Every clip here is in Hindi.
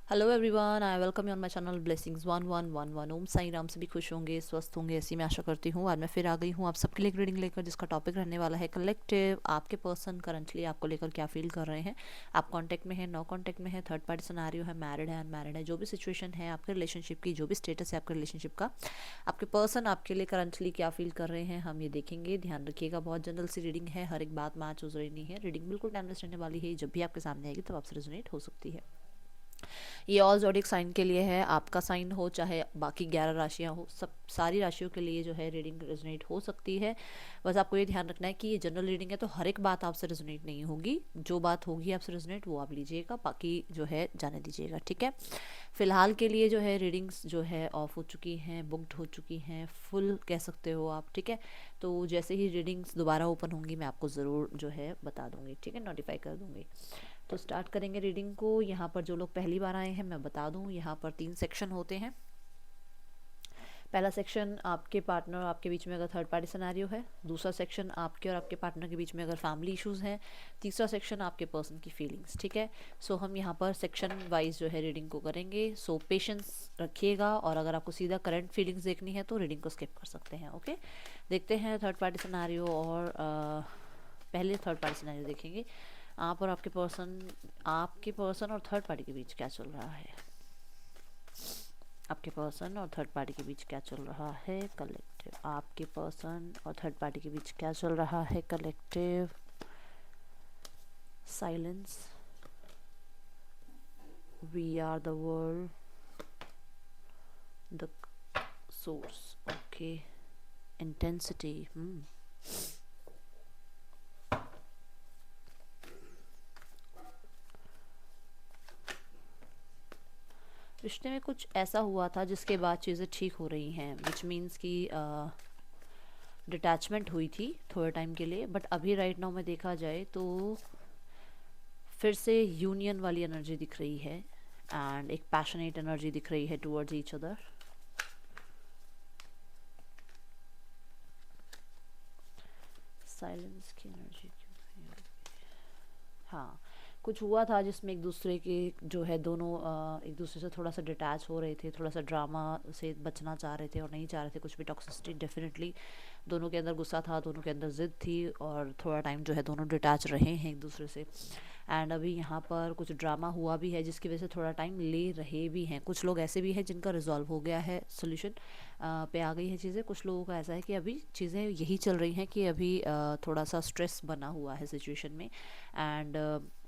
Hello everyone, I welcome you on my channel blessings 1111। ओम साई राम। सभी खुश होंगे, स्वस्थ होंगे, ऐसी मैं आशा करती हूँ। आज मैं फिर आ गई हूँ आप सबके लिए एक रीडिंग लेकर, जिसका टॉपिक रहने वाला है कलेक्टिव। आपके पर्सन करंटली आपको लेकर क्या फील कर रहे हैं। आप कांटेक्ट में है, नो कांटेक्ट में है, थर्ड पार्टी सिनेरियो है, मैरिड है, अनमैरिड है, जो भी सिचुएशन है आपके रिलेशनशिप की, जो भी स्टेटस है आपके रिलेशनशिप का, आपके पर्सन आपके लिए करंटली क्या फील कर रहे हैं, हम ये देखेंगे। ध्यान रखिएगा, बहुत जनरल सी रीडिंग है, हर एक बात मैच हो रही नहीं है। रीडिंग बिल्कुल टाइमलेस रहने वाली है, जब भी आपके सामने आएगी तब आपसे रेजोनेट हो सकती है। ये ऑल ज़ोडिक साइन के लिए है, आपका साइन हो चाहे बाकी 11 राशियां हो, सब सारी राशियों के लिए जो है रीडिंग रेजोनेट हो सकती है। बस आपको ये ध्यान रखना है कि ये जनरल रीडिंग है, तो हर एक बात आपसे रेजोनेट नहीं होगी। जो बात होगी आपसे रेजोनेट वो आप लीजिएगा, बाकी जो है जाने दीजिएगा, ठीक है। फिलहाल के लिए जो है रीडिंग्स जो है ऑफ हो चुकी हैं, बुकड हो चुकी हैं, फुल कह सकते हो आप, ठीक है। तो जैसे ही रीडिंग्स दोबारा ओपन होंगी मैं आपको ज़रूर जो है बता दूंगी, ठीक है, नोटिफाई कर दूंगी। तो स्टार्ट करेंगे रीडिंग को। यहाँ पर जो लोग पहली बार आए हैं मैं बता दूँ, यहाँ पर 3 सेक्शन होते हैं। पहला सेक्शन आपके पार्टनर और आपके बीच में अगर थर्ड पार्टी सिनेरियो है, दूसरा सेक्शन आपके और आपके पार्टनर के बीच में अगर फैमिली इश्यूज़ हैं, तीसरा सेक्शन आपके पर्सन की फीलिंग्स, ठीक है। सो हम यहाँ पर सेक्शन वाइज जो है रीडिंग को करेंगे। सो पेशेंस रखिएगा, और अगर आपको सीधा करंट फीलिंग्स देखनी है तो रीडिंग को स्किप कर सकते हैं, ओके। देखते हैं थर्ड पार्टी सिनेरियो, और पहले थर्ड पार्टी सिनेरियो देखेंगे। आप और आपके पर्सन और थर्ड पार्टी के बीच क्या चल रहा है। आपके पर्सन और थर्ड पार्टी के बीच क्या चल रहा है कलेक्टिव। आपके पर्सन और थर्ड पार्टी के बीच क्या चल रहा है collective. Silence, we are the world, the source, okay. Intensity, रिश्ते में कुछ ऐसा हुआ था जिसके बाद चीज़ें ठीक हो रही हैं, विच मीन्स कि डिटैचमेंट हुई थी थोड़े टाइम के लिए, बट अभी राइट नाउ में देखा जाए तो फिर से यूनियन वाली एनर्जी दिख रही है, एंड एक पैशनेट एनर्जी दिख रही है टुवर्ड्स ईच अदर। साइलेंस की एनर्जी क्यों है? हाँ, कुछ हुआ था जिसमें एक दूसरे के जो है दोनों एक दूसरे से थोड़ा सा डिटैच हो रहे थे, थोड़ा सा ड्रामा से बचना चाह रहे थे और नहीं चाह रहे थे कुछ भी टॉक्सिसिटी। डेफिनेटली दोनों के अंदर गुस्सा था, दोनों के अंदर ज़िद थी, और थोड़ा टाइम जो है दोनों डिटैच रहे हैं एक दूसरे से। एंड अभी यहाँ पर कुछ ड्रामा हुआ भी है जिसकी वजह से थोड़ा टाइम ले रहे भी हैं। कुछ लोग ऐसे भी हैं जिनका रिजॉल्व हो गया है, सोल्यूशन पे आ गई है चीज़ें। कुछ लोगों का ऐसा है कि अभी चीज़ें यही चल रही हैं कि अभी थोड़ा सा स्ट्रेस बना हुआ है सिचुएशन में, एंड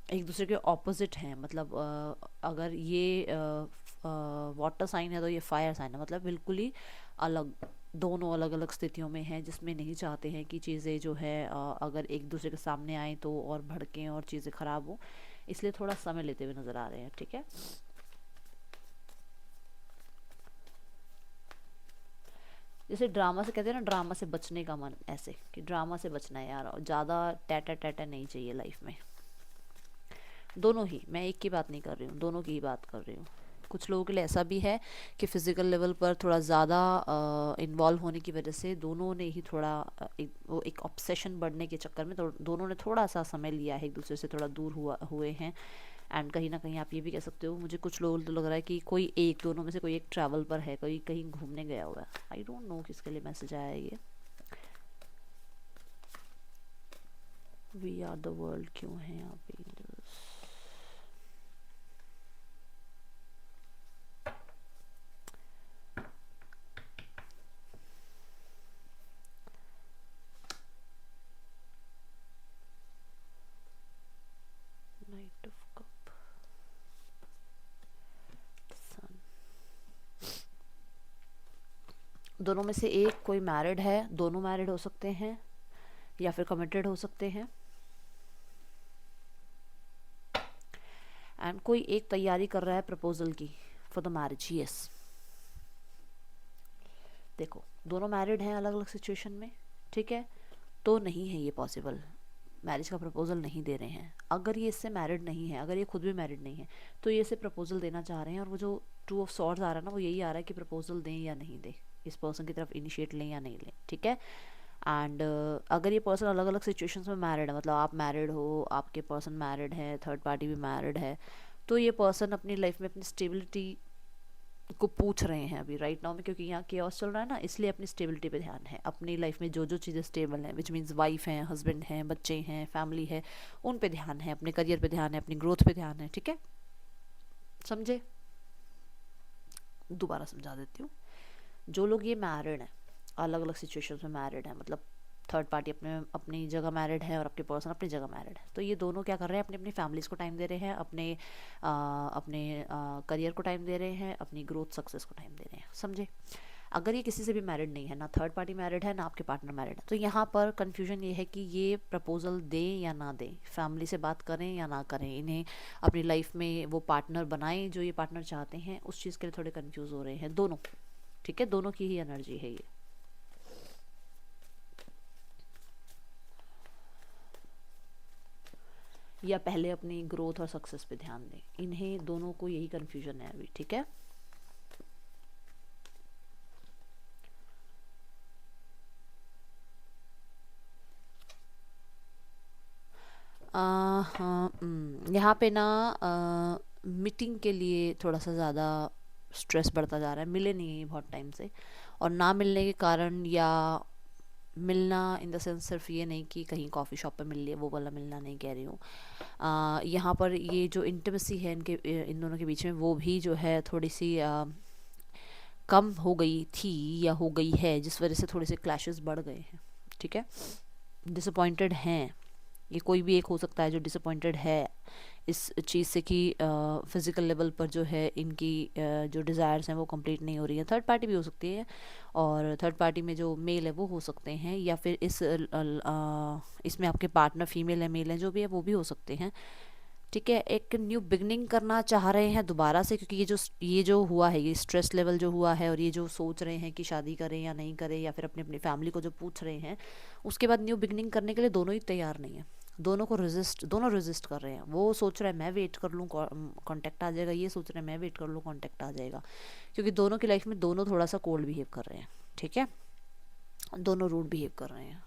एक दूसरे के ऑपोजिट हैं। मतलब अगर ये वाटर साइन है तो ये फायर साइन है, मतलब बिल्कुल ही अलग, दोनों अलग अलग स्थितियों में हैं, जिसमें नहीं चाहते हैं कि चीज़ें जो है अगर एक दूसरे के सामने आए तो और भड़कें और चीज़ें ख़राब हो, इसलिए थोड़ा समय लेते हुए नज़र आ रहे हैं, ठीक है। जैसे ड्रामा से कहते हैं ना, ड्रामा से बचने का मन, ऐसे कि ड्रामा से बचना है यार, ज़्यादा टैटा टैटा नहीं चाहिए लाइफ में। दोनों ही, मैं एक की बात नहीं कर रही हूँ, दोनों की ही बात कर रही हूँ। कुछ लोगों के लिए ऐसा भी है कि फिज़िकल लेवल पर थोड़ा ज़्यादा इन्वॉल्व होने की वजह से दोनों ने ही थोड़ा वो एक ऑब्सेशन बढ़ने के चक्कर में तो दोनों ने थोड़ा सा समय लिया है, एक दूसरे से थोड़ा दूर हुए हैं। एंड कहीं ना कहीं आप ये भी कह सकते हो, मुझे कुछ लोग तो लग रहा है कि कोई एक, दोनों में से कोई एक ट्रैवल पर है, कोई कहीं घूमने गया हुआ है। आई डोंट नो किसके लिए मैसेज आया है ये। वी आर द वर्ल्ड क्यों है यहाँ पे। नाइट ऑफ कप, सन। दोनों में से एक कोई मैरिड है, दोनों मैरिड हो सकते हैं या फिर कमिटेड हो सकते हैं, एंड कोई एक तैयारी कर रहा है प्रपोजल की फॉर द मैरिज, यस। देखो, दोनों मैरिड हैं अलग अलग सिचुएशन में, ठीक है, तो नहीं है ये पॉसिबल, मैरिज का प्रपोजल नहीं दे रहे हैं। अगर ये इससे मैरिड नहीं है, अगर ये खुद भी मैरिड नहीं है, तो ये इसे प्रपोजल देना चाह रहे हैं, और वो जो टू ऑफ सॉर्ड्स आ रहा है ना, वो यही आ रहा है कि प्रपोजल दें या नहीं दें, इस पर्सन की तरफ इनिशिएट लें या नहीं लें, ठीक है। एंड अगर ये पर्सन अलग अलग सिचुएशंस में मैरिड है, मतलब आप मैरिड हो, आपके पर्सन मैरिड है, थर्ड पार्टी भी मैरिड है, तो ये पर्सन अपनी लाइफ में अपनी स्टेबिलिटी को पूछ रहे हैं अभी राइट नाउ में, क्योंकि यहाँ केओस चल रहा है ना, इसलिए अपनी स्टेबिलिटी पे ध्यान है। अपनी लाइफ में जो जो चीज़ें स्टेबल हैं, विच मीन्स वाइफ हैं, हस्बैंड हैं, बच्चे हैं, फैमिली है, उन पे ध्यान है, अपने करियर पे ध्यान है, अपनी ग्रोथ पे ध्यान है। ठीक है, समझे? दोबारा समझा देती हूँ। जो लोग ये मैरिड हैं, अलग अलग सिचुएशंस में मैरिड हैं, मतलब थर्ड पार्टी अपने अपनी जगह मैरिड है और आपके पर्सन अपनी जगह मैरिड है, तो ये दोनों क्या कर रहे हैं, अपनी अपनी फैमिलीज़ को टाइम दे रहे हैं, अपने करियर को टाइम दे रहे हैं, अपनी ग्रोथ सक्सेस को टाइम दे रहे हैं। समझे? अगर ये किसी से भी मैरिड नहीं है, ना थर्ड पार्टी मैरिड है, ना आपके पार्टनर मैरिड है, तो यहाँ पर कन्फ्यूजन ये है कि ये प्रपोजल दें या ना दें, फैमिली से बात करें या ना करें, इन्हें अपनी लाइफ में वो पार्टनर बनाएं जो ये पार्टनर चाहते हैं, उस चीज़ के लिए थोड़े कन्फ्यूज़ हो रहे हैं दोनों। ठीक है, दोनों की ही एनर्जी है ये। या पहले अपनी ग्रोथ और सक्सेस पे ध्यान दें, इन्हें दोनों को यही कन्फ्यूजन है अभी। ठीक है, हाँ, यहाँ पे ना मीटिंग के लिए थोड़ा सा ज़्यादा स्ट्रेस बढ़ता जा रहा है, मिले नहीं है बहुत टाइम से, और ना मिलने के कारण, या मिलना इन द सेंस सिर्फ ये नहीं कि कहीं कॉफ़ी शॉप पे मिल लिए, वो वाला मिलना नहीं कह रही हूँ। यहाँ पर ये जो इंटिमेसी है इन दोनों के बीच में, वो भी जो है थोड़ी सी कम हो गई थी या हो गई है, जिस वजह से थोड़े से क्लैशेस बढ़ गए हैं। ठीक है, डिसअपॉइंटेड हैं, ये कोई भी एक हो सकता है जो डिसअपॉइंटेड है इस चीज़ से कि फिज़िकल लेवल पर जो है इनकी जो डिज़ायर्स हैं वो कंप्लीट नहीं हो रही हैं। थर्ड पार्टी भी हो सकती है, और थर्ड पार्टी में जो मेल है वो हो सकते हैं, या फिर इसमें आपके पार्टनर फीमेल है, मेल है, जो भी है वो भी हो सकते हैं। ठीक है, एक न्यू बिगनिंग करना चाह रहे हैं दोबारा से, क्योंकि ये जो हुआ है, ये स्ट्रेस लेवल जो हुआ है, और ये जो सोच रहे हैं कि शादी करें या नहीं करें, या फिर अपनी अपनी फैमिली को जो पूछ रहे हैं, उसके बाद न्यू बिगनिंग करने के लिए दोनों ही तैयार नहीं है। दोनों रेजिस्ट कर रहे हैं। वो सोच रहा है मैं वेट कर लूँ कांटेक्ट आ जाएगा, ये सोच रहे हैं मैं वेट कर लूँ कांटेक्ट आ जाएगा, क्योंकि दोनों की लाइफ में दोनों थोड़ा सा कोल्ड बिहेव कर रहे हैं। ठीक है, दोनों रूड बिहेव कर रहे हैं।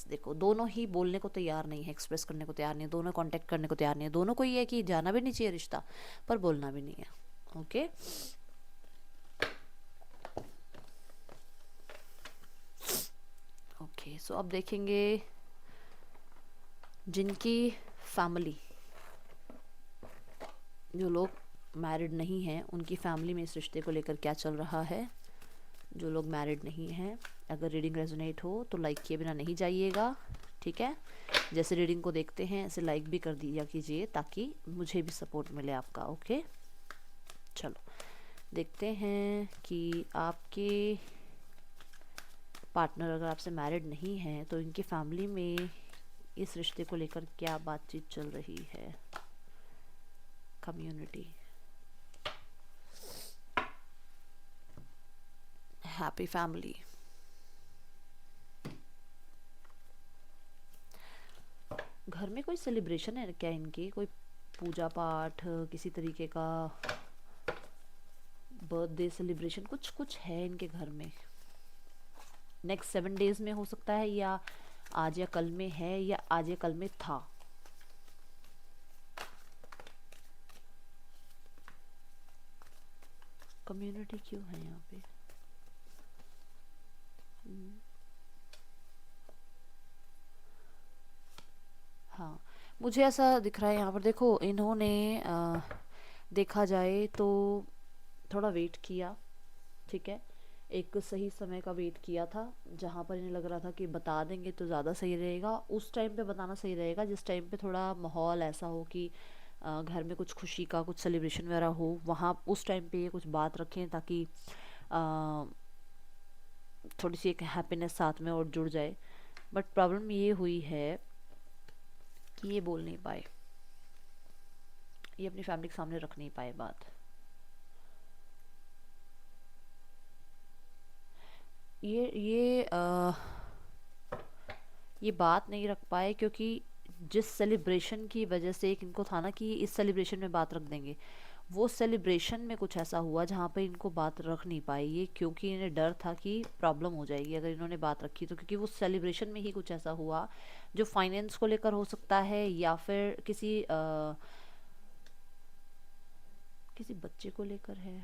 देखो, दोनों ही बोलने को तैयार नहीं है, एक्सप्रेस करने को तैयार नहीं है, दोनों कांटेक्ट करने को तैयार नहीं है, दोनों को ये है कि जाना भी नहीं चाहिए रिश्ता, पर बोलना भी नहीं है। ओके, सो अब देखेंगे जिनकी फैमिली, जो लोग मैरिड नहीं हैं, उनकी फैमिली में इस रिश्ते को लेकर क्या चल रहा है। जो लोग मैरिड नहीं हैं, अगर रीडिंग रेजोनेट हो तो लाइक किए बिना नहीं जाइएगा। ठीक है, जैसे रीडिंग को देखते हैं ऐसे लाइक भी कर दिया कीजिए, ताकि मुझे भी सपोर्ट मिले आपका। ओके, चलो देखते हैं कि आपके पार्टनर अगर आपसे मैरिड नहीं है तो इनकी फैमिली में इस रिश्ते को लेकर क्या बातचीत चल रही है। कम्युनिटी, हैप्पी फैमिली, घर में कोई सेलिब्रेशन है क्या इनकी, कोई पूजा पाठ, किसी तरीके का बर्थडे सेलिब्रेशन, कुछ कुछ है इनके घर में। नेक्स्ट 7 डेज में हो सकता है, या आज या कल में है, या आज या कल में था। कम्युनिटी क्यों है यहाँ पे? हाँ, मुझे ऐसा दिख रहा है यहाँ पर। देखो, इन्होंने देखा जाए तो थोड़ा वेट किया। ठीक है, एक सही समय का वेट किया था, जहाँ पर इन्हें लग रहा था कि बता देंगे तो ज़्यादा सही रहेगा, उस टाइम पे बताना सही रहेगा जिस टाइम पे थोड़ा माहौल ऐसा हो कि घर में कुछ खुशी का, कुछ सेलिब्रेशन वगैरह हो, वहाँ उस टाइम पे ये कुछ बात रखें, ताकि थोड़ी सी एक हैप्पीनेस साथ में और जुड़ जाए। बट प्रॉब्लम ये हुई है कि ये बोल नहीं पाए, ये अपनी फैमिली के सामने रख नहीं पाए बात। ये बात नहीं रख पाए, क्योंकि जिस सेलिब्रेशन की वजह से एक इनको था ना कि इस सेलिब्रेशन में बात रख देंगे, वो सेलिब्रेशन में कुछ ऐसा हुआ जहाँ पे इनको बात रख नहीं पाई ये, क्योंकि इन्हें डर था कि प्रॉब्लम हो जाएगी अगर इन्होंने बात रखी तो, क्योंकि वो सेलिब्रेशन में ही कुछ ऐसा हुआ जो फाइनेंस को लेकर हो सकता है, या फिर किसी किसी बच्चे को लेकर है।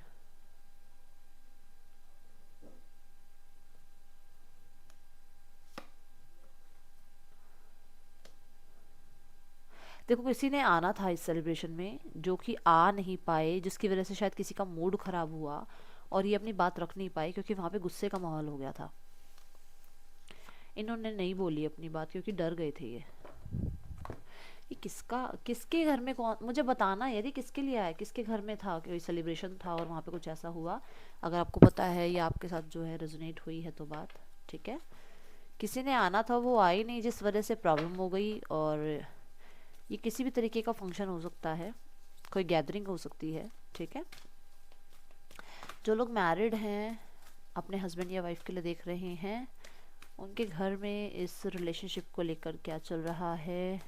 देखो किसी ने आना था इस सेलिब्रेशन में, जो कि आ नहीं पाए, जिसकी वजह से शायद किसी का मूड खराब हुआ और ये अपनी बात रख नहीं पाए, क्योंकि वहाँ पे गुस्से का माहौल हो गया था। इन्होंने नहीं बोली अपनी बात क्योंकि डर गए थे ये किसका, किसके घर में, कौन, मुझे बताना यदि किसके लिए आया, किसके घर में था, कोई सेलिब्रेशन था और वहाँ पे कुछ ऐसा हुआ। अगर आपको पता है या आपके साथ जो है रेजोनेट हुई है तो बात ठीक है। किसी ने आना था, वो आई नहीं, जिस वजह से प्रॉब्लम हो गई। और ये किसी भी तरीके का फंक्शन हो सकता है, कोई गैदरिंग हो सकती है, ठीक है। जो लोग मैरिड हैं, अपने हस्बैंड या वाइफ के लिए देख रहे हैं, उनके घर में इस रिलेशनशिप को लेकर क्या चल रहा है।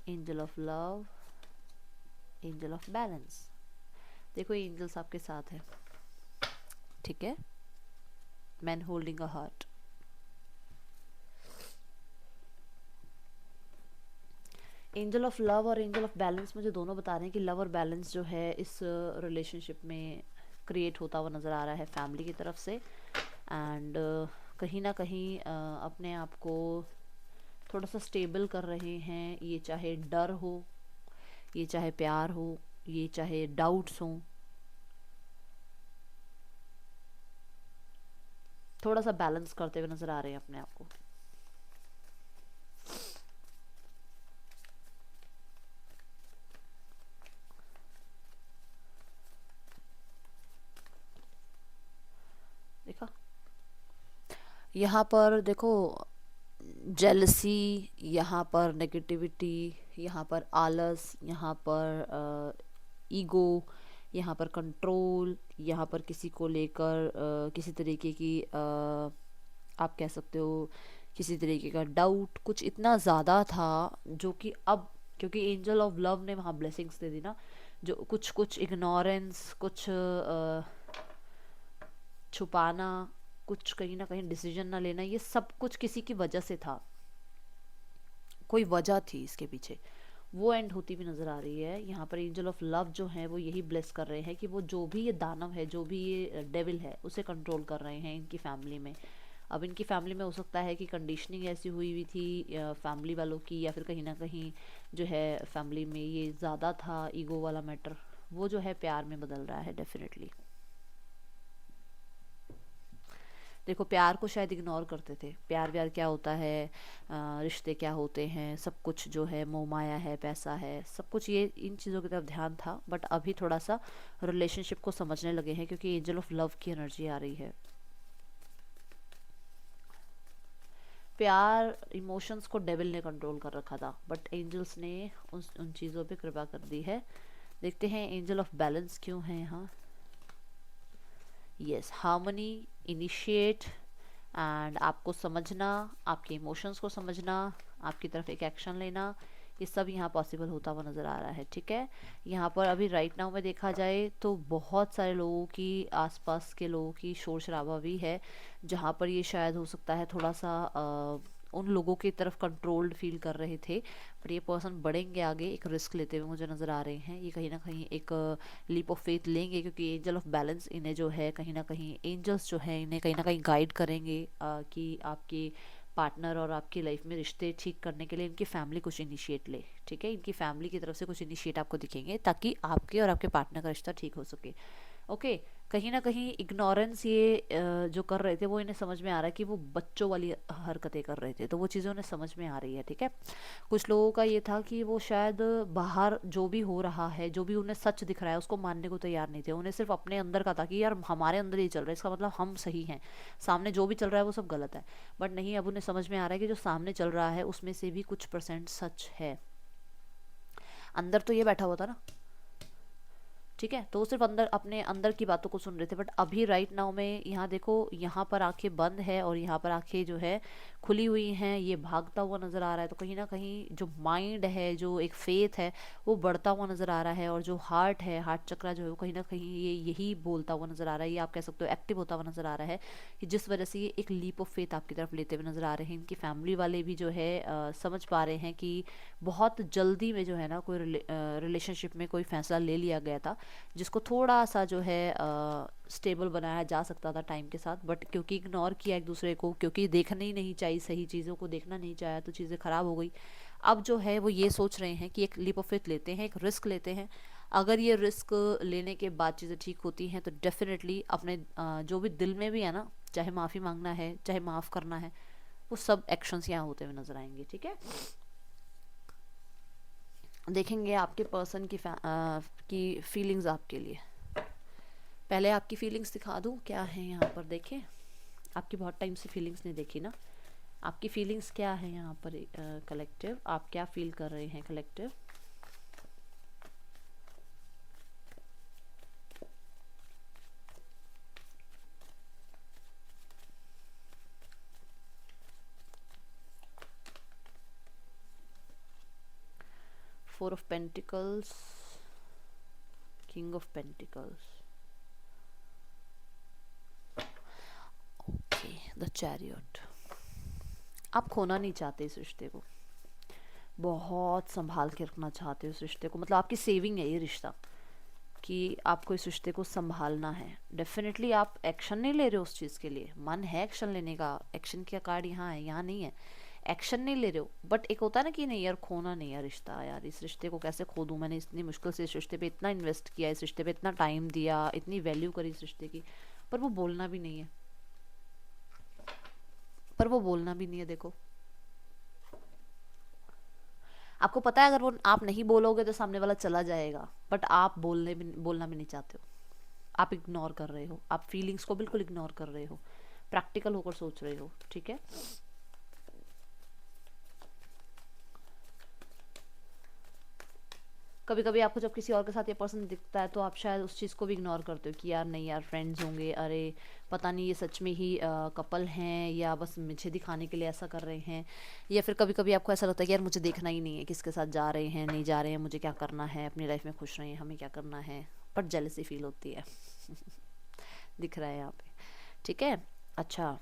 Angel of love, angel of balance. देखो ये एंजल्स आपके साथ है, ठीक है। Man holding a heart. Angel of love और एंजल ऑफ बैलेंस मुझे दोनों बता रहे हैं कि लव और बैलेंस जो है इस रिलेशनशिप में क्रिएट होता हुआ नज़र आ रहा है फैमिली की तरफ से। एंड कहीं ना कहीं अपने आप को थोड़ा सा स्टेबल कर रहे हैं। ये चाहे डर हो, ये चाहे प्यार हो, ये चाहे डाउट्स हो, थोड़ा सा बैलेंस करते हुए नज़र आ रहे हैं अपने आप को। देखा यहाँ पर, देखो जेलसी, यहाँ पर नेगेटिविटी, यहाँ पर आलस, यहाँ पर ईगो, यहाँ पर कंट्रोल, यहाँ पर किसी को लेकर किसी तरीके की आप कह सकते हो किसी तरीके का डाउट, कुछ इतना ज़्यादा था जो कि अब क्योंकि एंजल ऑफ लव ने वहाँ ब्लेसिंग्स दे दी ना, जो कुछ कुछ इग्नोरेंस, कुछ छुपाना, कुछ कहीं ना कहीं डिसीजन ना लेना, ये सब कुछ किसी की वजह से था, कोई वजह थी इसके पीछे, वो एंड होती भी नज़र आ रही है। यहाँ पर एंजल ऑफ लव जो है वो यही ब्लेस कर रहे हैं कि वो जो भी ये दानव है, जो भी ये डेविल है, उसे कंट्रोल कर रहे हैं इनकी फैमिली में। अब इनकी फैमिली में हो सकता है कि कंडीशनिंग ऐसी हुई हुई थी फैमिली वालों की, या फिर कहीं ना कहीं जो है फैमिली में ये ज़्यादा था ईगो वाला मैटर, वो जो है प्यार में बदल रहा है डेफिनेटली। देखो प्यार को शायद इग्नोर करते थे, प्यार व्यार क्या होता है, रिश्ते क्या होते हैं, सब कुछ जो है मोह माया है, पैसा है, सब कुछ, ये इन चीज़ों की तरफ ध्यान था। बट अभी थोड़ा सा रिलेशनशिप को समझने लगे हैं क्योंकि एंजल ऑफ लव की एनर्जी आ रही है। प्यार इमोशंस को डेविल ने कंट्रोल कर रखा था, बट एंजल्स ने उन चीज़ों पे कृपा कर दी है। देखते हैं एंजल ऑफ बैलेंस क्यों है यहाँ। यस, हार्मनी, इनिशिएट, एंड आपको समझना, आपके इमोशंस को समझना, आपकी तरफ एक एक्शन लेना, ये सब यहाँ पॉसिबल होता हुआ नज़र आ रहा है, ठीक है। यहाँ पर अभी राइट नाउ में देखा जाए तो बहुत सारे लोगों की, आसपास के लोगों की शोर शराबा भी है, जहाँ पर ये शायद हो सकता है थोड़ा सा उन लोगों की तरफ कंट्रोल्ड फील कर रहे थे। पर ये पर्सन बढ़ेंगे आगे, एक रिस्क लेते हुए मुझे नज़र आ रहे हैं। ये कहीं ना कहीं एक लीप ऑफ फेथ लेंगे, क्योंकि एंजल ऑफ बैलेंस इन्हें जो है कहीं ना कहीं, एंजल्स जो है इन्हें कहीं ना कहीं गाइड करेंगे कि आपके पार्टनर और आपकी लाइफ में रिश्ते ठीक करने के लिए इनकी फैमिली कुछ इनिशिएट ले, ठीक है। इनकी फैमिली की तरफ से कुछ इनिशिएट आपको दिखेंगे ताकि आपके और आपके पार्टनर का रिश्ता ठीक हो सके। ओके, कहीं ना कहीं इग्नोरेंस ये जो कर रहे थे वो इन्हें समझ में आ रहा है कि वो बच्चों वाली हरकतें कर रहे थे, तो वो चीज़ें उन्हें समझ में आ रही है, ठीक है। कुछ लोगों का ये था कि वो शायद बाहर जो भी हो रहा है, जो भी उन्हें सच दिख रहा है, उसको मानने को तैयार नहीं थे। उन्हें सिर्फ अपने अंदर का था कि यार हमारे अंदर ही चल रहा है, इसका मतलब हम सही हैं, सामने जो भी चल रहा है वो सब गलत है। बट नहीं, अब उन्हें समझ में आ रहा है कि जो सामने चल रहा है उसमें से भी कुछ परसेंट सच है। अंदर तो ये बैठा हुआ था ना, ठीक है, तो वो सिर्फ अंदर अपने अंदर की बातों को सुन रहे थे। बट अभी राइट नाउ में यहाँ देखो, यहाँ पर आंखें बंद है और यहाँ पर आंखें जो है खुली हुई हैं, ये भागता हुआ नज़र आ रहा है। तो कहीं ना कहीं जो माइंड है, जो एक फेथ है, वो बढ़ता हुआ नज़र आ रहा है। और जो हार्ट है, हार्ट चक्रा जो है, वो कहीं ना कहीं ये यही बोलता हुआ नज़र आ रहा है, ये आप कह सकते हो एक्टिव होता हुआ नज़र आ रहा है, कि जिस वजह से ये एक लीप ऑफ फेथ आपकी तरफ लेते हुए नज़र आ रहे हैं। इनकी फैमिली वाले भी जो है समझ पा रहे हैं कि बहुत जल्दी में जो है ना कोई रिलेशनशिप में कोई फैसला ले लिया गया था, जिसको थोड़ा सा जो है स्टेबल बनाया जा सकता था टाइम के साथ। बट क्योंकि इग्नोर किया एक दूसरे को, क्योंकि देखना ही नहीं चाहिए, सही चीज़ों को देखना नहीं चाहा, तो चीज़ें ख़राब हो गई। अब जो है वो ये सोच रहे हैं कि एक लीप ऑफ फेथ लेते हैं, एक रिस्क लेते हैं। अगर ये रिस्क लेने के बाद चीज़ें ठीक होती हैं तो डेफिनेटली अपने जो भी दिल में भी है ना, चाहे माफ़ी मांगना है, चाहे माफ़ करना है, वो सब एक्शंस यहाँ होते हुए नजर आएंगे। ठीक है, देखेंगे आपके पर्सन की फीलिंग्स आपके लिए। पहले आपकी फीलिंग्स दिखा दूँ क्या है यहाँ पर, देखें। आपकी बहुत टाइम से फीलिंग्स नहीं देखी ना, आपकी फीलिंग्स क्या है यहाँ पर कलेक्टिव, आप क्या फील कर रहे हैं collective. Four of pentacles, king of pentacles, okay, the chariot. आप खोना नहीं चाहते इस रिश्ते को, बहुत संभाल के रखना चाहते हो इस रिश्ते को। मतलब आपकी सेविंग है ये रिश्ता, कि आपको इस रिश्ते को संभालना है। डेफिनेटली आप एक्शन नहीं ले रहे हो उस चीज़ के लिए, मन है एक्शन लेने का, एक्शन का कार्ड यहाँ है, यहाँ नहीं है, एक्शन नहीं ले रहे हो। बट एक होता है ना कि नहीं यार खोना नहीं है रिश्ता, यार इस रिश्ते को कैसे खो दूँ, मैंने इतनी मुश्किल से इस रिश्ते पे इतना इन्वेस्ट किया, इस रिश्ते पे इतना टाइम दिया, इतनी वैल्यू करी इस रिश्ते की, पर वो बोलना भी नहीं है, पर वो बोलना भी नहीं है। देखो आपको पता है अगर वो आप नहीं बोलोगे तो सामने वाला चला जाएगा, बट आप बोलना भी नहीं चाहते हो। आप इग्नोर कर रहे हो, आप फीलिंग्स को बिल्कुल इग्नोर कर रहे हो, प्रैक्टिकल होकर सोच रहे हो। ठीक है, कभी कभी आपको जब किसी और के साथ ये पर्सन दिखता है तो आप शायद उस चीज़ को भी इग्नोर करते हो कि यार नहीं यार फ्रेंड्स होंगे, अरे पता नहीं ये सच में ही कपल हैं या बस मुझे दिखाने के लिए ऐसा कर रहे हैं। या फिर कभी कभी आपको ऐसा लगता है कि यार मुझे देखना ही नहीं है किसके साथ जा रहे हैं, नहीं जा रहे हैं, मुझे क्या करना है, अपनी लाइफ में खुश रहे हैं, हमें क्या करना है। बट जेलसी फील होती है दिख रहा है यहाँ पे। ठीक है, अच्छा,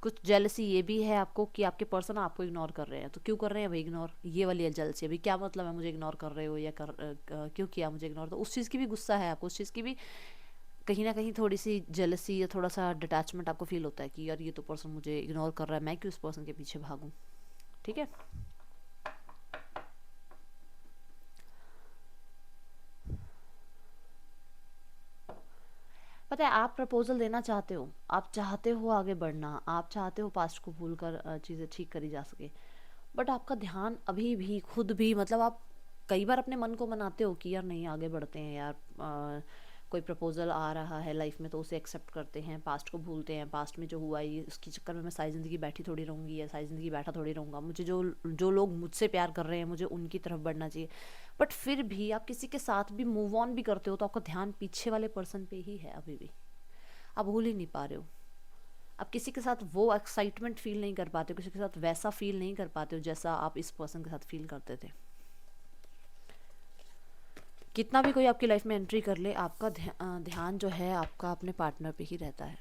कुछ जेलसी ये भी है आपको कि आपके पर्सन आपको इग्नोर कर रहे हैं। तो क्यों कर रहे हैं भाई इग्नोर, ये वाली है जेलसी। अभी क्या मतलब है मुझे इग्नोर कर रहे हो, या क्यों किया मुझे इग्नोर, तो उस चीज़ की भी गुस्सा है आपको, उस चीज़ की भी कहीं ना कहीं थोड़ी सी जेलसी या थोड़ा सा डिटैचमेंट आपको फील होता है कि यार ये तो पर्सन मुझे इग्नोर कर रहा है, मैं क्यों उस पर्सन के पीछे भागूं। ठीक है, पता है आप प्रपोजल देना चाहते हो, आप चाहते हो आगे बढ़ना, आप चाहते हो पास्ट को भूल कर चीज़ें ठीक करी जा सके। बट आपका ध्यान अभी भी खुद भी, मतलब आप कई बार अपने मन को मनाते हो कि यार नहीं आगे बढ़ते हैं यार, कोई प्रपोजल आ रहा है लाइफ में तो उसे एक्सेप्ट करते हैं, पास्ट को भूलते हैं, पास्ट में जो हुआ ये उसकी चक्कर में मैं सारी ज़िंदगी बैठी थोड़ी रहूँगी या सारी ज़िंदगी बैठा थोड़ी रहूँगा, मुझे जो जो लोग मुझसे प्यार कर रहे हैं मुझे उनकी तरफ बढ़ना चाहिए। बट फिर भी आप किसी के साथ भी मूव ऑन भी करते हो तो आपका ध्यान पीछे वाले पर्सन पे ही है अभी भी, आप भूल ही नहीं पा रहे हो। आप किसी के साथ वो एक्साइटमेंट फील नहीं कर पाते हो, किसी के साथ वैसा फील नहीं कर पाते हो जैसा आप इस पर्सन के साथ फील करते थे। कितना भी कोई आपकी लाइफ में एंट्री कर ले, आपका ध्यान जो है आपका अपने पार्टनर पे ही रहता है।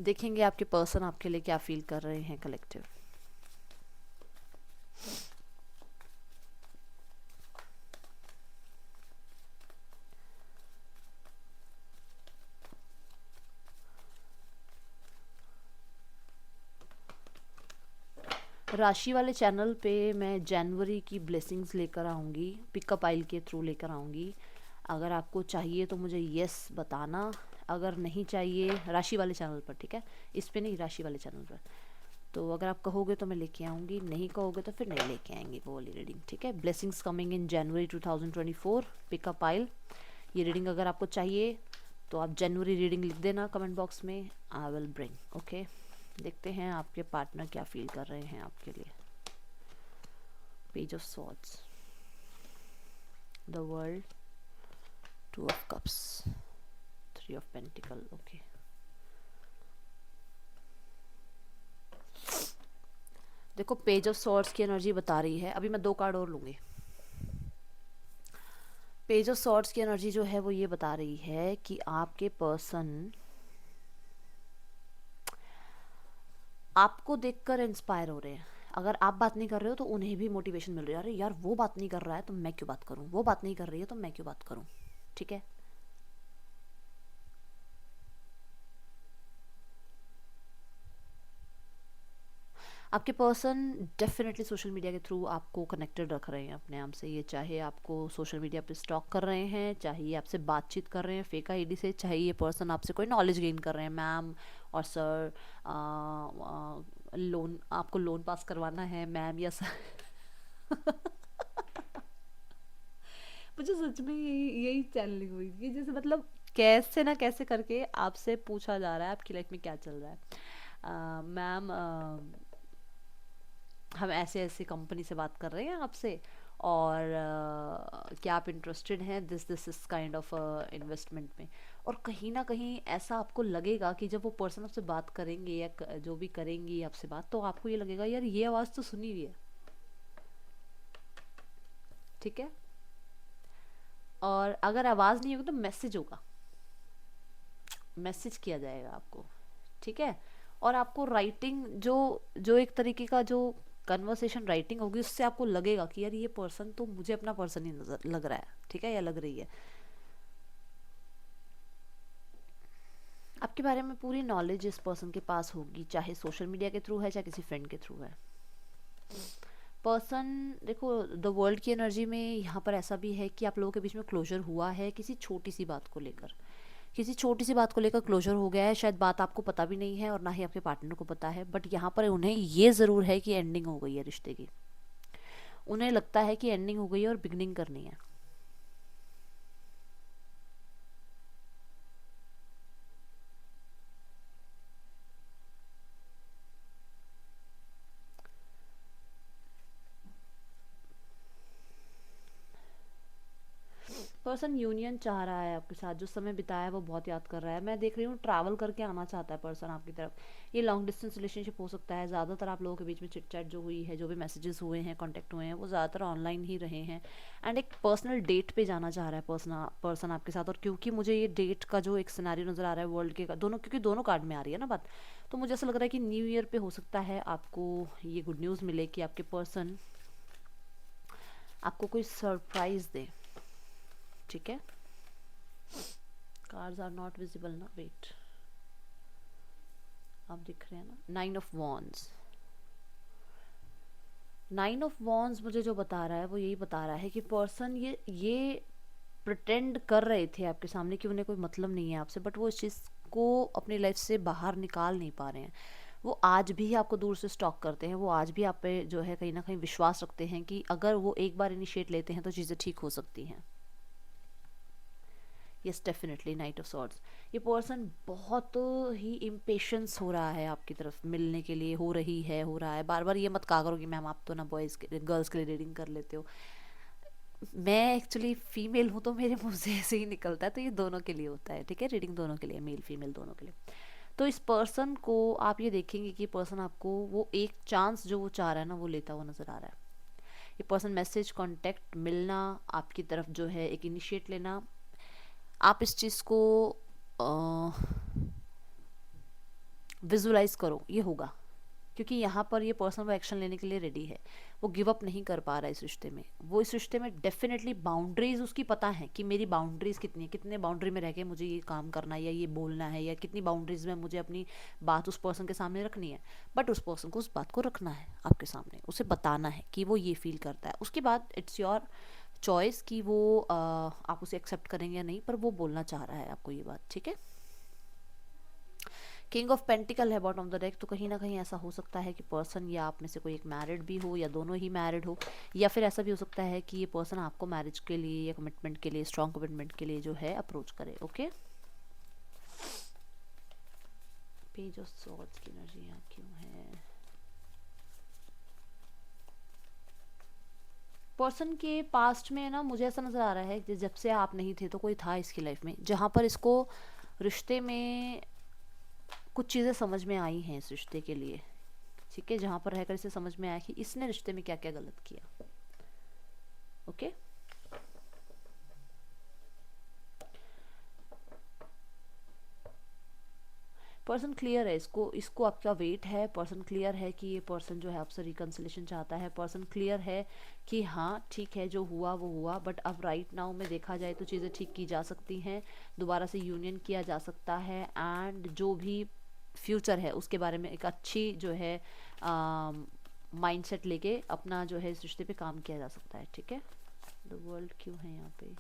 देखेंगे आपके पर्सन आपके लिए क्या फील कर रहे हैं कलेक्टिव। राशि वाले चैनल पे मैं जनवरी की ब्लेसिंग्स लेकर आऊँगी, पिकअप आइल के थ्रू लेकर आऊँगी। अगर आपको चाहिए तो मुझे यस बताना, अगर नहीं चाहिए राशि वाले चैनल पर, ठीक है, इस पे नहीं, राशि वाले चैनल पर। तो अगर आप कहोगे तो मैं लेके आऊँगी, नहीं कहोगे तो फिर नहीं लेके आएंगे वो वाली रीडिंग। ठीक है, blessings coming in January 2024, pick up aisle. ये रीडिंग अगर आपको चाहिए तो आप जनवरी रीडिंग लिख देना कमेंट बॉक्स में, आई विल ब्रिंग। ओके, देखते हैं आपके पार्टनर क्या फील कर रहे हैं आपके लिए। Page of swords, the world, to of cups, three of pentacle. Okay, देखो पेज ऑफ सॉर्ड्स की एनर्जी बता रही है, अभी मैं 2 कार्ड और लूंगी। पेज ऑफ सॉर्ड्स की एनर्जी जो है वो ये बता रही है कि आपके पर्सन आपको देखकर इंस्पायर हो रहे हैं। अगर आप बात नहीं कर रहे हो तो उन्हें भी मोटिवेशन मिल रही है, अरे यार वो बात नहीं कर रहा है तो मैं क्यों बात करूं, वो बात नहीं कर रही है तो मैं क्यों बात करूं। ठीक है, आपके पर्सन डेफिनेटली सोशल मीडिया के थ्रू आपको कनेक्टेड रख रहे हैं अपने आप से। ये चाहे आपको सोशल मीडिया पे स्टॉक कर रहे हैं, चाहे ये आपसे बातचीत कर रहे हैं फेक आईडी से, चाहे ये पर्सन आपसे कोई नॉलेज गेन कर रहे हैं, मैम और सर लोन, आपको लोन पास करवाना है मैम या सर। मुझे सच में यही यही चैनलिंग हुई कि जैसे मतलब कैसे ना कैसे करके आपसे पूछा जा रहा है आपकी लाइफ में क्या चल रहा है। मैम हम ऐसे ऐसे कंपनी से बात कर रहे हैं आपसे, और क्या आप इंटरेस्टेड हैं दिस दिस इस काइंड ऑफ इन्वेस्टमेंट में। और कहीं ना कहीं ऐसा आपको लगेगा कि जब वो पर्सन आपसे बात करेंगे या जो भी करेंगी आपसे बात, तो आपको ये लगेगा यार ये आवाज़ तो सुनी हुई है। ठीक है, और अगर आवाज़ नहीं होगी तो मैसेज होगा, मैसेज किया जाएगा आपको। ठीक है, और आपको राइटिंग जो जो एक तरीके का जो कन्वर्सेशन राइटिंग होगी उससे आपको लगेगा कि यार ये पर्सन तो मुझे अपना पर्सन ही नजर लग रहा है। ठीक है, या लग रही है। आपके बारे में पूरी नॉलेज इस पर्सन के पास होगी, चाहे सोशल मीडिया के थ्रू है चाहे किसी फ्रेंड के थ्रू है। पर्सन, देखो द वर्ल्ड की एनर्जी में यहाँ पर ऐसा भी है कि आप लोगों के बीच में क्लोजर हुआ है किसी छोटी सी बात को लेकर, किसी छोटी सी बात को लेकर क्लोजर हो गया है। शायद बात आपको पता भी नहीं है और ना ही आपके पार्टनर को पता है, बट यहाँ पर उन्हें ये ज़रूर है कि एंडिंग हो गई है रिश्ते की। उन्हें लगता है कि एंडिंग हो गई है और बिगनिंग करनी है। पर्सन यूनियन चाह रहा है आपके साथ, जो समय बिताया है वो बहुत याद कर रहा है। मैं देख रही हूँ ट्रैवल करके आना चाहता है पर्सन आपकी तरफ। ये लॉन्ग डिस्टेंस रिलेशनशिप हो सकता है। ज़्यादातर आप लोगों के बीच में चिट चैट जो हुई है, जो भी मैसेजेस हुए हैं, कॉन्टैक्ट हुए हैं, वो ज़्यादातर ऑनलाइन ही रहे हैं। एंड एक पर्सनल डेट पे जाना चाह रहा है पर्सन आपके साथ। और क्योंकि मुझे ये डेट का जो एक सिनेरियो नज़र आ रहा है वर्ल्ड के दोनों, क्योंकि दोनों कार्ड में आ रही है ना बात, तो मुझे ऐसा लग रहा है कि न्यू ईयर पे हो सकता है आपको ये गुड न्यूज़ मिले कि आपके पर्सन आपको कोई सरप्राइज़ दे। ठीक है, कार्ड्स आर नॉट विजिबल ना, वेट, आप दिख रहे हैं ना, 9 ऑफ वॉन्ड्स। 9 ऑफ वॉन्ड्स मुझे जो बता रहा है वो यही बता रहा है कि पर्सन ये प्रिटेंड कर रहे थे आपके सामने कि उन्हें कोई मतलब नहीं है आपसे, बट वो इस चीज़ को अपनी लाइफ से बाहर निकाल नहीं पा रहे हैं। वो आज भी आपको दूर से स्टॉक करते हैं, वो आज भी आप पे जो है कहीं ना कहीं विश्वास रखते हैं कि अगर वो एक बार इनिशिएट लेते हैं तो चीज़ें ठीक हो सकती हैं। Yes definitely, night of swords. ये पर्सन बहुत ही इम्पेशंस हो रहा है आपकी तरफ मिलने के लिए, हो रही है, हो रहा है। बार बार ये मत कहा करो कि मैम आप तो ना बॉयज़ के गर्ल्स के लिए रीडिंग कर लेते हो। मैं एक्चुअली फीमेल हूँ तो मेरे मुंह से ऐसे ही निकलता है, तो ये दोनों के लिए होता है। ठीक है, रीडिंग दोनों के लिए, मेल फीमेल दोनों के लिए। तो इस पर्सन को आप ये देखेंगे कि पर्सन आपको वो एक चांस जो वो चाह रहा है ना वो लेता हुआ नज़र आ रहा है। ये पर्सन मैसेज, कांटेक्ट, मिलना, आपकी तरफ जो है एक इनिशिएट लेना, आप इस चीज़ को विजुलाइज करो, ये होगा। क्योंकि यहाँ पर ये पर्सन वो एक्शन लेने के लिए रेडी है, वो गिव अप नहीं कर पा रहा है इस रिश्ते में। वो इस रिश्ते में डेफिनेटली बाउंड्रीज उसकी पता है कि मेरी बाउंड्रीज कितनी है, कितने बाउंड्री में रह के मुझे ये काम करना है या ये बोलना है, या कितनी बाउंड्रीज में मुझे अपनी बात उस पर्सन के सामने रखनी है। बट उस पर्सन को उस बात को रखना है आपके सामने, उसे बताना है कि वो ये फील करता है। उसके बाद इट्स योर चॉइस कि वो आप उसे एक्सेप्ट करेंगे या नहीं, पर वो बोलना चाह रहा है आपको ये बात। ठीक है, किंग ऑफ पेंटिकल है बॉटम ऑफ द डेक, तो कहीं ना कहीं ऐसा हो सकता है कि पर्सन या आप में से कोई एक मैरिड भी हो या दोनों ही मैरिड हो, या फिर ऐसा भी हो सकता है कि ये पर्सन आपको मैरिज के लिए या कमिटमेंट के लिए, स्ट्रॉन्ग कमिटमेंट के लिए जो है अप्रोच करे। ओके, पेज ऑफ सॉर्ड्स की एनर्जी यहाँ क्यों है? पर्सन के पास्ट में ना मुझे ऐसा नज़र आ रहा है कि जब से आप नहीं थे तो कोई था इसकी लाइफ में, जहाँ पर इसको रिश्ते में कुछ चीज़ें समझ में आई हैं इस रिश्ते के लिए, ठीक है, जहाँ पर रहकर इसे समझ में आया कि इसने रिश्ते में क्या क्या गलत किया। ओके, पर्सन क्लियर है, इसको इसको आपका वेट है। पर्सन क्लियर है कि ये पर्सन जो है आपसे रिकन्सिलेशन चाहता है। पर्सन क्लियर है कि हाँ ठीक है, जो हुआ वो हुआ, बट अब राइट नाउ में देखा जाए तो चीज़ें ठीक की जा सकती हैं, दोबारा से यूनियन किया जा सकता है, एंड जो भी फ्यूचर है उसके बारे में एक अच्छी जो है माइंडसेट लेके अपना जो है इस रिश्ते पे काम किया जा सकता है। ठीक है, द वर्ल्ड क्यों है यहाँ पे,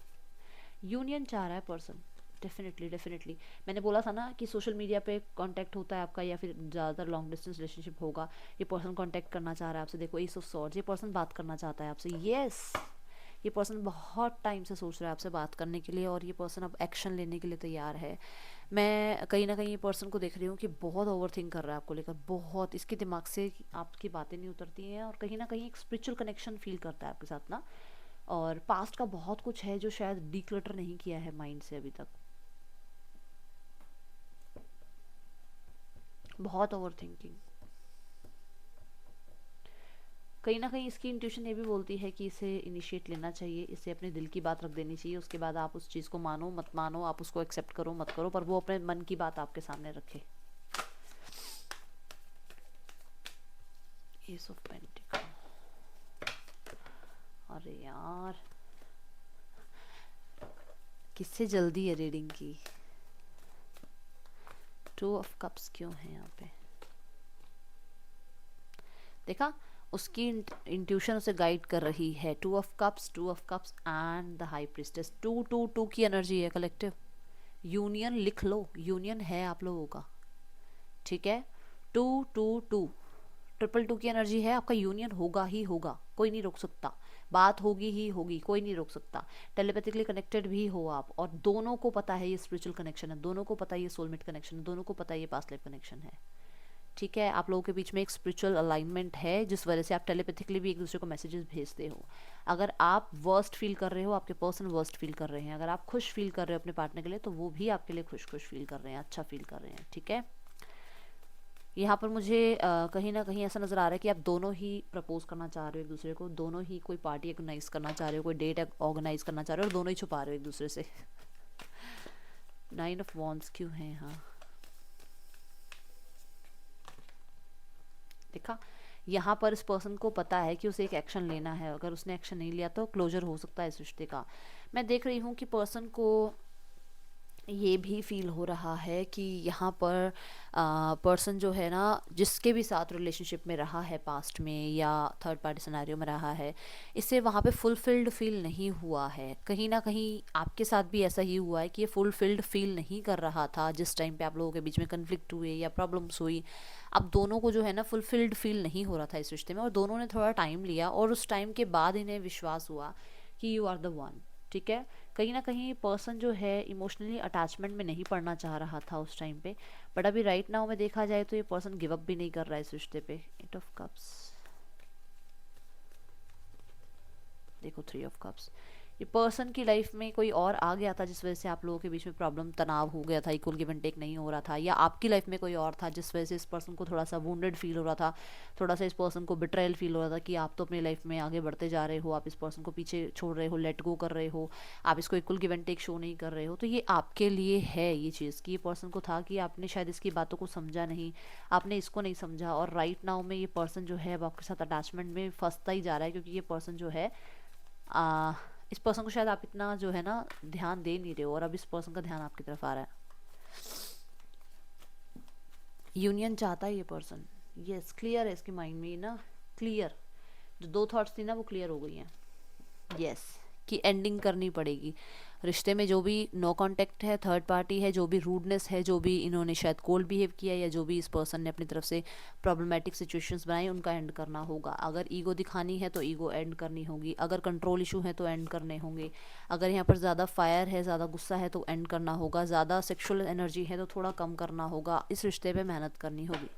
यूनियन चाह रहा है पर्सन, डेफिनेटली डेफिनेटली। मैंने बोला था ना कि सोशल मीडिया पे कांटेक्ट होता है आपका या फिर ज़्यादातर लॉन्ग डिस्टेंस रिलेशनशिप होगा, ये पर्सन कांटेक्ट करना चाह रहा है आपसे। देखो एस ऑफ सॉर्ड्स, ये पर्सन बात करना चाहता है आपसे। यस, ये पर्सन बहुत टाइम से सोच रहा है आपसे बात करने के लिए, और ये पर्सन अब एक्शन लेने के लिए तैयार है। मैं कहीं ना कहीं ये पर्सन को देख रही हूँ कि बहुत ओवर थिंक कर रहा है आपको लेकर, बहुत इसके दिमाग से आपकी बातें नहीं उतरती हैं, और कहीं ना कहीं एक स्पिरिचुअल कनेक्शन फील करता है आपके साथ ना, और पास्ट का बहुत कुछ है जो शायद डिक्लटर नहीं किया है माइंड से अभी तक। बहुत ओवर थिंकिंग, कहीं ना कहीं इसकी इंट्यूशन ये भी बोलती है कि इसे इनिशिएट लेना चाहिए, इसे अपने दिल की बात रख देनी चाहिए, उसके बाद आप उस चीज़ को मानो मत मानो, आप उसको एक्सेप्ट करो मत करो, पर वो अपने मन की बात आपके सामने रखे। एस ऑफ पेंटिकल, अरे यार किससे जल्दी है रीडिंग की। टू ऑफ कप्स क्यों है यहाँ पे, देखा उसकी इंट्यूशन उसे गाइड कर रही है। Two of cups and the high priestess, two two two की एनर्जी है कलेक्टिव। यूनियन लिख लो, यूनियन है आप लोगों का, ठीक है। Two two two, triple two की एनर्जी है, आपका यूनियन होगा ही होगा, कोई नहीं रोक सकता, बात होगी ही होगी, कोई नहीं रोक सकता। टेलीपैथिकली कनेक्टेड भी हो आप, और दोनों को पता है ये स्पिरिचुअल कनेक्शन है, दोनों को पता है ये सोलमेट कनेक्शन है, दोनों को पता है ये पास्ट लाइफ कनेक्शन है। ठीक है, आप लोगों के बीच में एक स्पिरिचुअल अलाइनमेंट है, जिस वजह से आप टेलीपैथिकली भी एक दूसरे को मैसेजेस भेजते हो। अगर आप वर्स्ट फील कर रहे हो, आपके पर्सन वर्स्ट फील कर रहे हैं, अगर आप खुश फील कर रहे हो अपने पार्टनर के लिए, तो वो भी आपके लिए खुश खुश फील कर रहे हैं, अच्छा फील कर रहे हैं। ठीक है, यहाँ पर मुझे कहीं ना कहीं ऐसा नज़र आ रहा है कि आप दोनों ही प्रपोज करना चाह रहे हो एक दूसरे को, दोनों ही कोई पार्टी ऑर्गेनाइज करना चाह रहे हो, कोई डेट ऑर्गेनाइज करना चाह रहे हो, और दोनों ही छुपा रहे हो एक दूसरे से। 9 ऑफ वॉन्ड्स क्यों है यहाँ, देखा यहाँ पर इस पर्सन को पता है कि उसे एक एक्शन लेना है, अगर उसने एक्शन नहीं लिया तो क्लोजर हो सकता है इस रिश्ते का। मैं देख रही हूँ कि पर्सन को ये भी फील हो रहा है कि यहाँ पर पर्सन जो है ना, जिसके भी साथ रिलेशनशिप में रहा है पास्ट में या थर्ड पार्टी सिनेरियो में रहा है, इससे वहाँ पे फुलफिल्ड फील नहीं हुआ है। कहीं ना कहीं आपके साथ भी ऐसा ही हुआ है कि ये फुलफिल्ड फील नहीं कर रहा था जिस टाइम पे आप लोगों के बीच में कन्फ्लिक्ट हुए या प्रॉब्लम्स हुई। अब दोनों को जो है ना फुलफिल्ड फील नहीं हो रहा था इस रिश्ते में, और दोनों ने थोड़ा टाइम लिया, और उस टाइम के बाद इन्हें विश्वास हुआ कि यू आर द वन। ठीक है, कहीं ना कहीं पर्सन जो है इमोशनली अटैचमेंट में नहीं पड़ना चाह रहा था उस टाइम पे, बट अभी राइट नाउ में देखा जाए तो ये पर्सन गिव अप भी नहीं कर रहा है इस रिश्ते पे। 8 ऑफ कप्स, देखो 3 ऑफ कप्स, ये पर्सन की लाइफ में कोई और आ गया था जिस वजह से आप लोगों के बीच में प्रॉब्लम तनाव हो गया था, इक्वल गिव एंड टेक नहीं हो रहा था, या आपकी लाइफ में कोई और था जिस वजह से इस पर्सन को थोड़ा सा वुंडेड फील हो रहा था, थोड़ा सा इस पर्सन को बिट्रायल फील हो रहा था कि आप तो अपनी लाइफ में आगे बढ़ते जा रहे हो, आप इस पर्सन को पीछे छोड़ रहे हो, लेट गो कर रहे हो, आप इसको equal give and take show नहीं कर रहे हो। तो ये आपके लिए है ये चीज़ कि ये पर्सन को था कि आपने शायद इसकी बातों को समझा नहीं, आपने इसको नहीं समझा, और राइट नाउ में ये पर्सन जो है अब आपके साथ अटैचमेंट में फंसता ही जा रहा है, क्योंकि ये पर्सन जो है इस पर्सन को शायद आप इतना जो है ना ध्यान दे नहीं रहे हो, और अब इस पर्सन का ध्यान आपकी तरफ आ रहा है। यूनियन चाहता है ये पर्सन, यस क्लियर है इसके माइंड में ना, क्लियर, जो 2 थॉट्स थी ना वो क्लियर हो गई हैं। यस, कि एंडिंग करनी पड़ेगी रिश्ते में, जो भी नो कांटेक्ट है, थर्ड पार्टी है, जो भी रूडनेस है, जो भी इन्होंने शायद कोल्ड बिहेव किया, या जो भी इस पर्सन ने अपनी तरफ से प्रॉब्लमेटिक सिचुएशंस बनाई, उनका एंड करना होगा। अगर ईगो दिखानी है तो ईगो एंड करनी होगी, अगर कंट्रोल इशू है तो एंड करने होंगे, अगर यहाँ पर ज़्यादा फायर है, ज़्यादा गुस्सा है तो एंड करना होगा, ज़्यादा सेक्शुअल एनर्जी है तो थोड़ा कम करना होगा, इस रिश्ते पर मेहनत करनी होगी।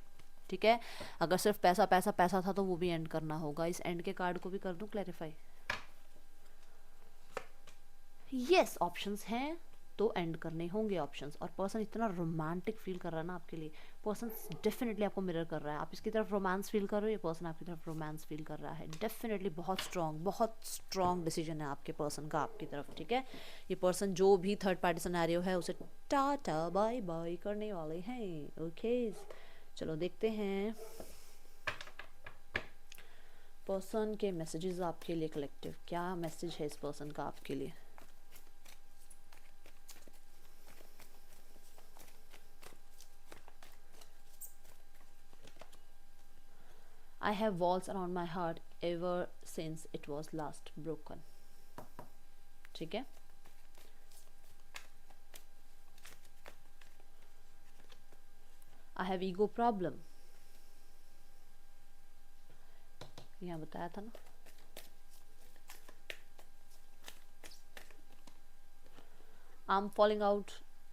ठीक है, अगर सिर्फ पैसा पैसा पैसा था तो वो भी एंड करना होगा। इस एंड के कार्ड को भी कर दूँ क्लैरिफाई, यस ऑप्शंस हैं तो एंड करने होंगे ऑप्शंस। और पर्सन इतना रोमांटिक फील कर रहा है ना आपके लिए, पर्सन डेफिनेटली आपको मिरर कर रहा है। आप इसकी तरफ रोमांस फील कर रहे हो, ये पर्सन आपकी तरफ रोमांस फील कर रहा है। डेफिनेटली बहुत स्ट्रॉन्ग डिसीजन है आपके पर्सन का आपकी तरफ, ठीक है। ये पर्सन जो भी थर्ड पार्टी सिनेरियो है उसे टाटा बाय बाय करने वाले हैं। ओके चलो देखते हैं पर्सन के मैसेजेस आपके लिए। कलेक्टिव क्या मैसेज है इस पर्सन का आपके लिए? I have walls around my heart ever since it was last broken. ठीक है। I have ego problem, यहाँ बताया था ना। I'm falling out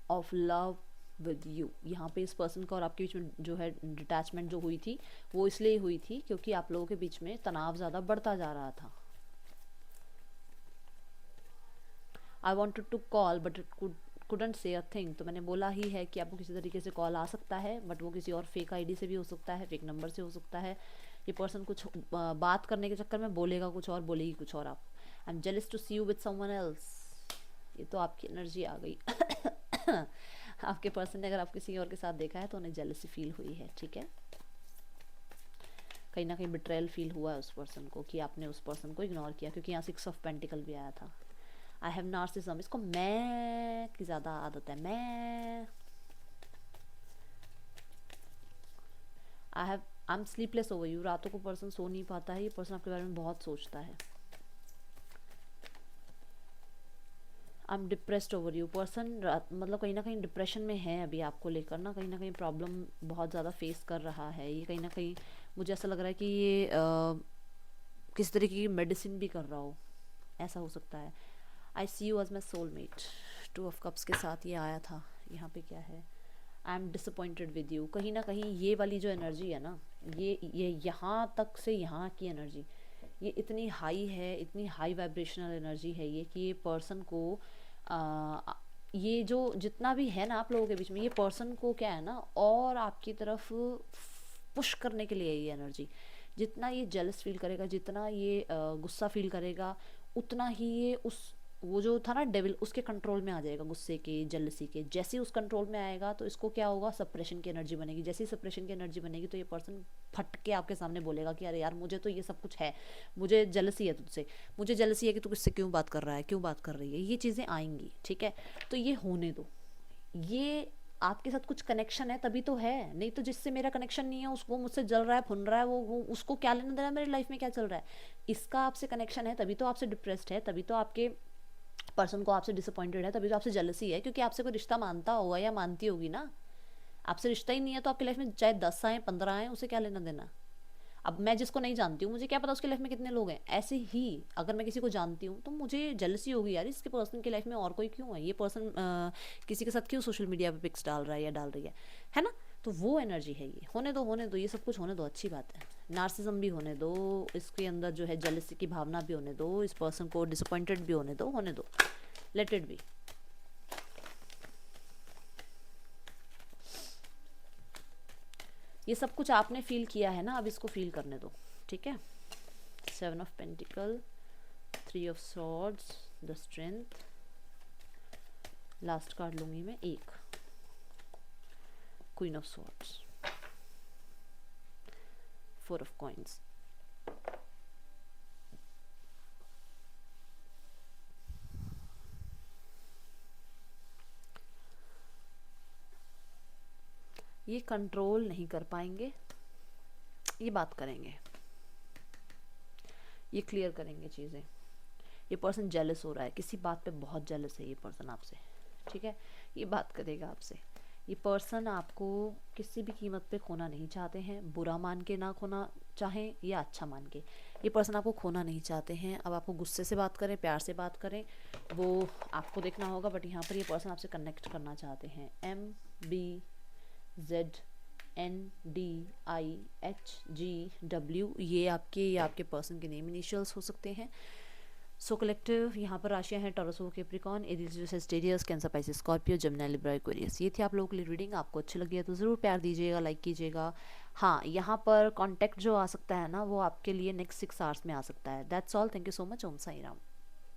of love with you. यहाँ पे इस पर्सन का और आपके बीच में जो है डिटैचमेंट जो हुई थी वो इसलिए हुई थी क्योंकि आप लोगों के बीच में तनाव ज़्यादा बढ़ता जा रहा था। I wanted to call but it couldn't say a thing। तो मैंने बोला ही है कि आपको किसी तरीके से कॉल आ सकता है, बट वो किसी और फेक आईडी से भी हो सकता है, फेक नंबर से हो सकता है। ये पर्सन कुछ बात करने के चक्कर में बोलेगा कुछ और, बोलेगी कुछ और। आप I am jealous to see you with someone else. ये तो आपकी एनर्जी आ गई। आपके पर्सन ने अगर आप किसी और के साथ देखा है तो उन्हें जेलसी फील हुई है, ठीक है। कहीं ना कहीं बिट्रेयल फील हुआ है उस पर्सन को कि आपने उस पर्सन को इग्नोर किया, क्योंकि यहाँ 6 ऑफ पेंटिकल भी आया था। आई हैव नार्सिसिज्म, इसको मैं की ज़्यादा आदत है। मैं I am sleepless over you. रातों को पर्सन सो नहीं पाता है, ये पर्सन आपके बारे में बहुत सोचता है। I am depressed over you. Person मतलब कहीं ना कहीं डिप्रेशन में है अभी आपको लेकर ना, कहीं प्रॉब्लम बहुत ज़्यादा फेस कर रहा है। ये कहीं ना कहीं मुझे ऐसा लग रहा है कि ये किस तरीके की मेडिसिन भी कर रहा हो, ऐसा हो सकता है। I see you as my soulmate. 2 of cups के साथ ये आया था। यहाँ पे क्या है? I am disappointed with you. कहीं ना कहीं ये वाली जो एनर्जी है ना, ये यहाँ तक से यहाँ की एनर्जी ये इतनी हाई है, इतनी हाई वाइब्रेशनल एनर्जी है ये कि ये पर्सन को ये जो जितना भी है ना आप लोगों के बीच में, ये पर्सन को क्या है ना और आपकी तरफ पुश करने के लिए ये एनर्जी। जितना ये जेलस फील करेगा, जितना ये गुस्सा फील करेगा, उतना ही ये उस वो जो था ना डेविल, उसके कंट्रोल में आ जाएगा, गुस्से के, जेलसी के। जैसे ही उस कंट्रोल में आएगा तो इसको क्या होगा, सप्रेशन की एनर्जी बनेगी। जैसे ही सप्रेशन की एनर्जी बनेगी तो ये पर्सन फट के आपके सामने बोलेगा कि अरे यार मुझे तो ये सब कुछ है, मुझे जेलसी है तुझसे, मुझे जेलसी है कि तू किससे क्यों बात कर रहा है, क्यों बात कर रही है। ये चीज़ें आएंगी, ठीक है। तो ये होने दो। ये आपके साथ कुछ कनेक्शन है तभी तो है, नहीं तो जिससे मेरा कनेक्शन नहीं है उसको मुझसे जल रहा है, फुन रहा है, वो उसको क्या लेना देना मेरी लाइफ में क्या चल रहा है। इसका आपसे कनेक्शन है तभी तो आपसे डिप्रेस्ड है, तभी तो आपके पर्सन को आपसे डिसअपॉइंटेड है, तभी तो आपसे जेलसी है, क्योंकि आपसे कोई रिश्ता मानता होगा या मानती होगी ना। आपसे रिश्ता ही नहीं है तो आपकी लाइफ में चाहे 10 आए 15 आए, उसे क्या लेना देना। अब मैं जिसको नहीं जानती हूँ मुझे क्या पता उसकी लाइफ में कितने लोग हैं। ऐसे ही अगर मैं किसी को जानती हूँ तो मुझे जेलसी होगी यार, इसके पर्सन की लाइफ में और कोई क्यों है, ये पर्सन किसी के साथ क्यों सोशल मीडिया पे पिक्स डाल रहा है या डाल रही है ना। तो वो एनर्जी है ये। होने दो, ये सब कुछ होने दो, अच्छी बात है। नार्सिज्म भी होने दो, इसके अंदर जो है जेलसी की भावना भी होने दो, इस पर्सन को डिसअपॉइंटेड भी होने दो, लेट इट बी। ये सब कुछ आपने फील किया है ना, अब इसको फील करने दो, ठीक है। 7 of pentacle, 3 of swords, the strength. Last card लूंगी मैं, एक queen of swords, 4 of coins. ये कंट्रोल नहीं कर पाएंगे, ये बात करेंगे, ये क्लियर करेंगे चीज़ें। ये पर्सन जेलस हो रहा है, किसी बात पे बहुत जेलस है ये पर्सन आपसे, ठीक है। ये बात करेगा आपसे। ये पर्सन आपको किसी भी कीमत पे खोना नहीं चाहते हैं, बुरा मान के ना खोना चाहें या अच्छा मान के, ये पर्सन आपको खोना नहीं चाहते हैं। अब आपको गुस्से से बात करें, प्यार से बात करें, वो आपको देखना होगा, बट यहाँ पर ये पर्सन आपसे कनेक्ट करना चाहते हैं। MBZNDIHGW, ये आपके पर्सन के नेम इनिशियल्स हो सकते हैं। सो कलेक्टिव यहाँ पर राशियाँ हैं taurus Capricorn, Aries, Sagittarius, cancer, Pisces, Scorpio, जमिनी, लिब्रा, एक्वेरियस। ये थी आप लोगों के लिए रीडिंग। आपको अच्छी लगी है तो ज़रूर प्यार दीजिएगा, लाइक कीजिएगा। हाँ, यहाँ पर कॉन्टैक्ट जो आ सकता है ना, वो आपके लिए नेक्स्ट 6 आवर्स में आ सकता है। That's all. Thank you so much. Om Sai Ram.